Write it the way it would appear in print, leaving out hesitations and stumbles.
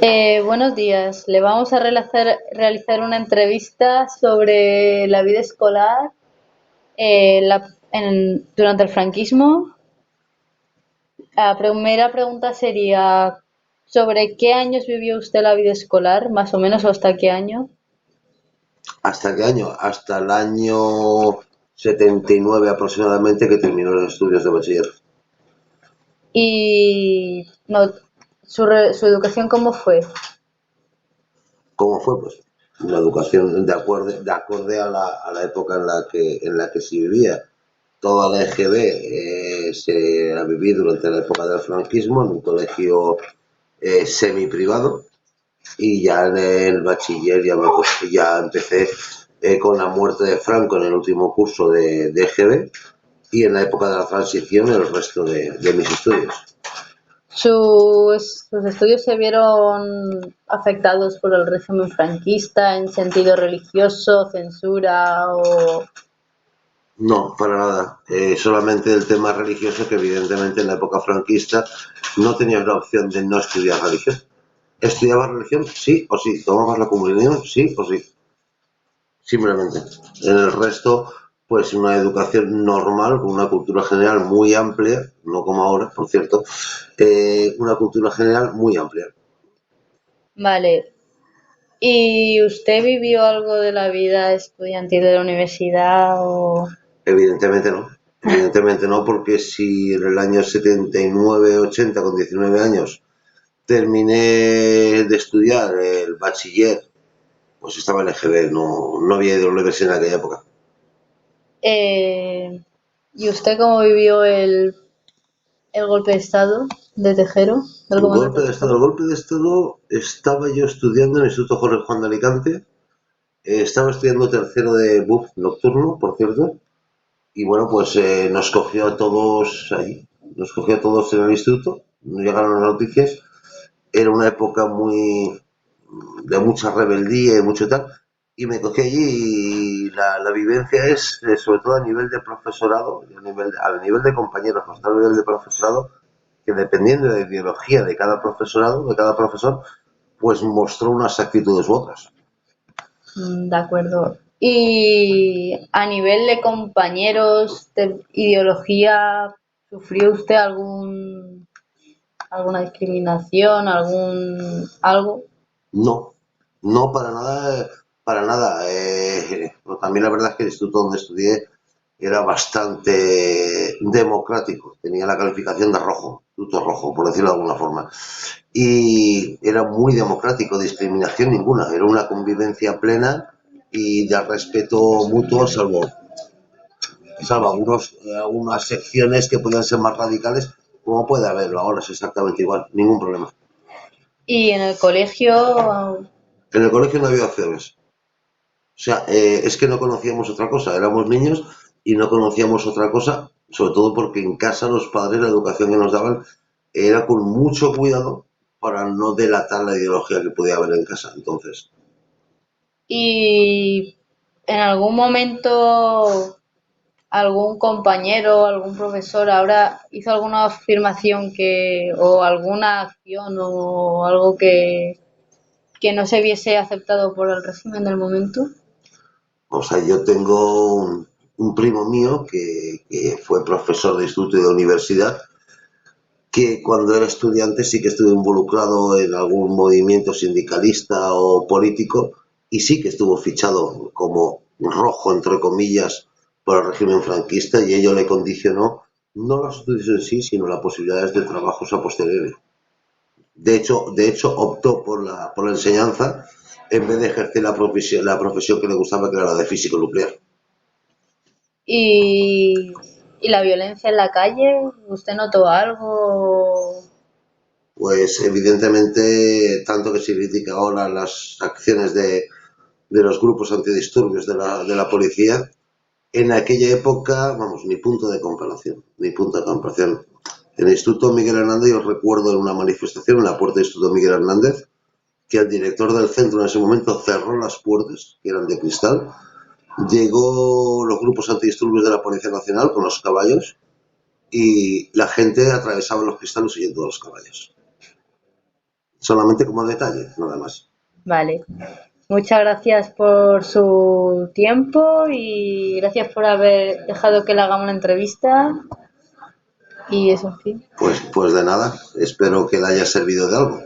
Buenos días. Le vamos a realizar una entrevista sobre la vida escolar durante el franquismo. La primera pregunta sería, ¿sobre qué años vivió usted la vida escolar? Más o menos, ¿hasta qué año? ¿Hasta qué año? Hasta el año 79 aproximadamente, que terminó los estudios de bachiller. Y no, su educación, ¿cómo fue? ¿Cómo fue? Pues una educación de acorde a la época en la que se vivía. Toda la EGB se la viví durante la época del franquismo en un colegio semi-privado, y ya en el bachiller ya empecé con la muerte de Franco en el último curso de EGB, y en la época de la transición el resto de mis estudios. ¿Sus estudios se vieron afectados por el régimen franquista en sentido religioso, censura o...? No, para nada. Solamente el tema religioso, que evidentemente en la época franquista no tenías la opción de no estudiar religión. ¿Estudiabas religión? Sí o sí. ¿Tomabas la comunión? Sí o sí. Simplemente. En el resto, pues una educación normal, con una cultura general muy amplia, no como ahora, por cierto, una cultura general muy amplia. Vale. ¿Y usted vivió algo de la vida estudiantil de la universidad o...? Evidentemente no. Evidentemente no, porque si en el año 79-80, con 19 años, terminé de estudiar el bachiller, pues estaba en el EGB, no había ido a la universidad en aquella época. Eh, ¿Y usted cómo vivió el golpe de estado de Tejero, del comandante Golpe de Estado. El Tejero? golpe de Estado, estaba yo estudiando en el Instituto Jorge Juan de Alicante, estaba estudiando tercero de BUP nocturno, por cierto, y bueno, pues nos cogió a todos allí, nos cogió a todos en el instituto, nos llegaron las noticias. Era una época de mucha rebeldía y mucho tal, y me cogí allí, y la vivencia es, sobre todo a nivel de profesorado, y a nivel de compañeros, no a nivel de profesorado, que dependiendo de la ideología de cada profesorado, de cada profesor, pues mostró unas actitudes u otras. De acuerdo. ¿Y a nivel de compañeros de ideología, sufrió usted alguna discriminación, algo? No, no para nada, para nada. Pero también la verdad es que el instituto donde estudié era bastante democrático, tenía la calificación de rojo, instituto rojo, por decirlo de alguna forma. Y era muy democrático, discriminación ninguna, era una convivencia plena y de respeto mutuo, salvo algunas secciones que podían ser más radicales, como puede haberlo ahora, es exactamente igual, ningún problema. Y en el colegio, En el colegio no había opciones. O sea, es que no conocíamos otra cosa, éramos niños y no conocíamos otra cosa, sobre todo porque en casa los padres, la educación que nos daban era con mucho cuidado para no delatar la ideología que podía haber en casa. Entonces, y en algún momento algún compañero, algún profesor ahora hizo alguna afirmación o alguna acción o algo que no se viese aceptado por el régimen del momento. o sea, yo tengo un primo mío que fue profesor de instituto y de universidad, que cuando era estudiante sí que estuvo involucrado en algún movimiento sindicalista o político, y sí que estuvo fichado como rojo, entre comillas, por el régimen franquista, y ello le condicionó no los estudios en sí, sino las posibilidades de trabajos a posteriori. De hecho optó por la enseñanza en vez de ejercer la profesión que le gustaba, que era la de físico nuclear. Y, y la violencia en la calle, ¿usted notó algo? Pues evidentemente, tanto que se critica ahora las acciones de los grupos antidisturbios de la policía, en aquella época, vamos, ni punto de comparación, ni punto de comparación. En el Instituto Miguel Hernández, yo recuerdo en una manifestación en la puerta del Instituto Miguel Hernández, que el director del centro en ese momento cerró las puertas, que eran de cristal. Llegó los grupos antidisturbios de la Policía Nacional con los caballos, y la gente atravesaba los cristales huyendo de los caballos. solamente como detalle, nada más. Vale. Muchas gracias por su tiempo y gracias por haber dejado que le hagamos una entrevista. Y eso, en fin. Pues de nada, espero que le haya servido de algo.